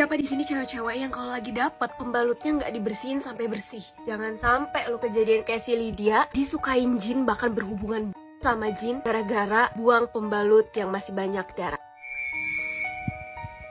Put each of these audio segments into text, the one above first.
Siapa di sini cewek-cewek yang kalau lagi dapet pembalutnya nggak dibersihin sampai bersih? Jangan sampai lu kejadian kayak si Lydia, disukain jin bahkan berhubungan sama jin gara-gara buang pembalut yang masih banyak darah.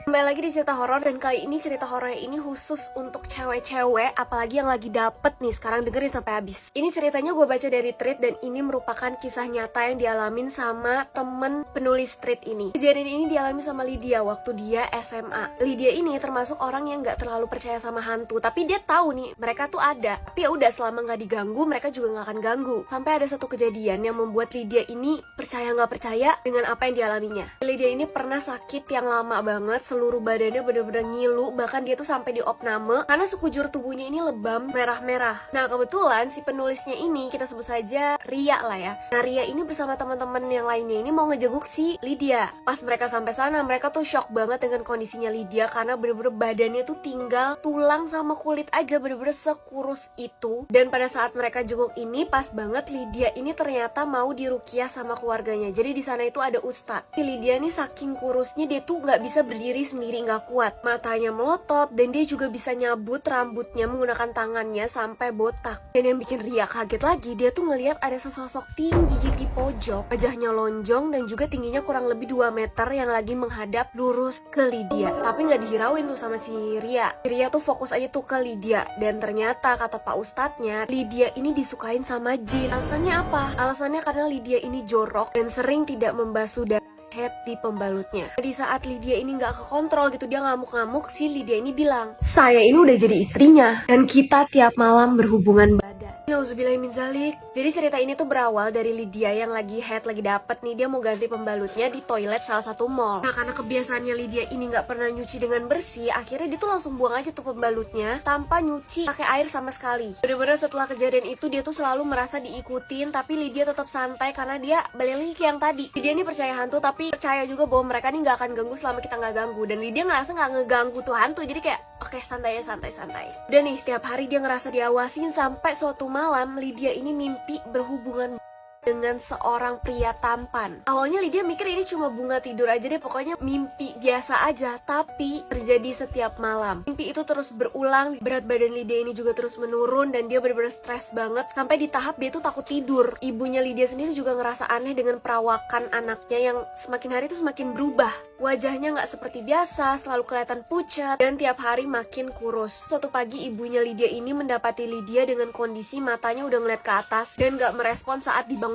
Kembali lagi di cerita horor, dan kali ini cerita horor ini khusus untuk cewek-cewek, apalagi yang lagi dapet nih. Sekarang dengerin sampai habis. Ini ceritanya gue baca dari thread, dan ini merupakan kisah nyata yang dialamin sama temen penulis thread ini. Kejadian ini dialami sama Lydia waktu dia SMA. Lydia ini termasuk orang yang gak terlalu percaya sama hantu, tapi dia tahu nih mereka tuh ada. Tapi ya udah, selama gak diganggu, mereka juga gak akan ganggu. Sampai ada satu kejadian yang membuat Lydia ini percaya gak percaya dengan apa yang dialaminya. Lydia ini pernah sakit yang lama banget, seluruh badannya bener-bener ngilu, bahkan dia tuh sampai diopname karena sekujur tubuhnya ini lebam merah-merah. Nah kebetulan si penulisnya ini, kita sebut saja Ria lah ya. Nah Ria ini bersama teman-teman yang lainnya ini mau ngejenguk si Lydia. Pas mereka sampai sana, mereka tuh shock banget dengan kondisinya Lydia karena bener-bener badannya tuh tinggal tulang sama kulit aja, bener-bener sekurus itu. Dan pada saat mereka jenguk ini, pas banget Lydia ini ternyata mau diruqyah sama keluarganya. Jadi di sana itu ada ustadz. Si Lydia nih saking kurusnya, dia tuh nggak bisa berdiri sendiri, nggak kuat, matanya melotot, dan dia juga bisa nyabut rambutnya menggunakan tangannya sampai botak. Dan yang bikin Ria kaget lagi, dia tuh ngelihat ada sesosok tinggi di pojok, wajahnya lonjong dan juga tingginya kurang lebih 2 meter yang lagi menghadap lurus ke Lydia. Tapi nggak dihirauin tuh sama si Ria. Ria tuh fokus aja tuh ke Lydia, dan ternyata kata Pak Ustadznya, Lydia ini disukain sama jin. Alasannya apa? Alasannya karena Lydia ini jorok dan sering tidak membasuh darah head di pembalutnya. Di saat Lydia ini nggak kekontrol gitu, dia ngamuk-ngamuk, si Lydia ini bilang, saya ini udah jadi istrinya dan kita tiap malam berhubungan badan. Nauzubillahimin zalik. Jadi cerita ini tuh berawal dari Lydia yang lagi head, lagi dapet nih, dia mau ganti pembalutnya di toilet salah satu mall. Nah karena kebiasaannya Lydia ini nggak pernah nyuci dengan bersih, akhirnya dia tuh langsung buang aja tuh pembalutnya tanpa nyuci pakai air sama sekali. Bener-bener setelah kejadian itu dia tuh selalu merasa diikutin, tapi Lydia tetap santai karena dia balik lagi ke yang tadi. Lydia ini percaya hantu, tapi percaya juga bahwa mereka nih nggak akan ganggu selama kita nggak ganggu. Dan Lydia ngerasa nggak ngeganggu tuh hantu, jadi kayak oke, santai ya, santai-santai. Udah nih, setiap hari dia ngerasa diawasin, sampai suatu malam Lydia ini mimpi berhubungan dengan seorang pria tampan. Awalnya Lydia mikir ini cuma bunga tidur aja deh, pokoknya mimpi biasa aja. Tapi terjadi setiap malam. Mimpi itu terus berulang, berat badan Lydia ini juga terus menurun, dan dia benar-benar stres banget sampai di tahap dia tuh takut tidur. Ibunya Lydia sendiri juga ngerasa aneh dengan perawakan anaknya yang semakin hari tuh semakin berubah. Wajahnya nggak seperti biasa, selalu kelihatan pucat, dan tiap hari makin kurus. Suatu pagi ibunya Lydia ini mendapati Lydia dengan kondisi matanya udah ngeliat ke atas dan nggak merespon saat dibangunkan.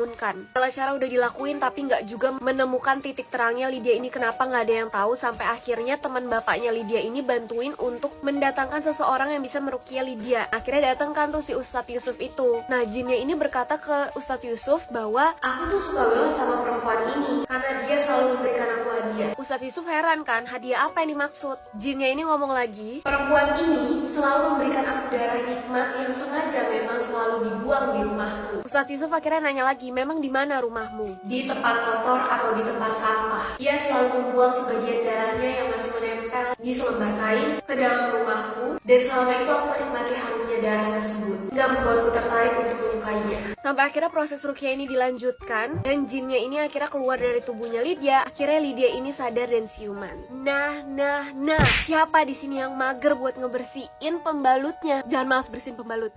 Segala cara udah dilakuin tapi nggak juga menemukan titik terangnya Lydia ini kenapa, nggak ada yang tahu. Sampai akhirnya teman bapaknya Lydia ini bantuin untuk mendatangkan seseorang yang bisa meruqyah Lydia. Akhirnya datangkan tuh si Ustadz Yusuf itu. Nah jinnya ini berkata ke Ustadz Yusuf bahwa aku tuh suka banget sama perempuan ini karena dia selalu memberikan aku hadiah. Ustadz Yusuf heran kan, hadiah apa yang dimaksud? Jinnya ini ngomong lagi, perempuan ini selalu memberikan aku darah nikmat yang sengaja memang selalu dibuang di rumahku. Ustadz Yusuf akhirnya nanya lagi, memang di mana rumahmu? Di tempat kotor atau di tempat sampah? Ia selalu membuang sebagian darahnya yang masih menempel di selembar kain ke dalam rumahku, dan selama itu aku menikmati harumnya darah tersebut. Nggak membuatku tertarik untuk menyukainya. Sampai akhirnya proses ruqyah ini dilanjutkan, dan jinnya ini akhirnya keluar dari tubuhnya Lydia. Akhirnya Lydia ini sadar dan siuman. Nah, siapa di sini yang mager buat ngebersihin pembalutnya? Jangan malas bersihin pembalut.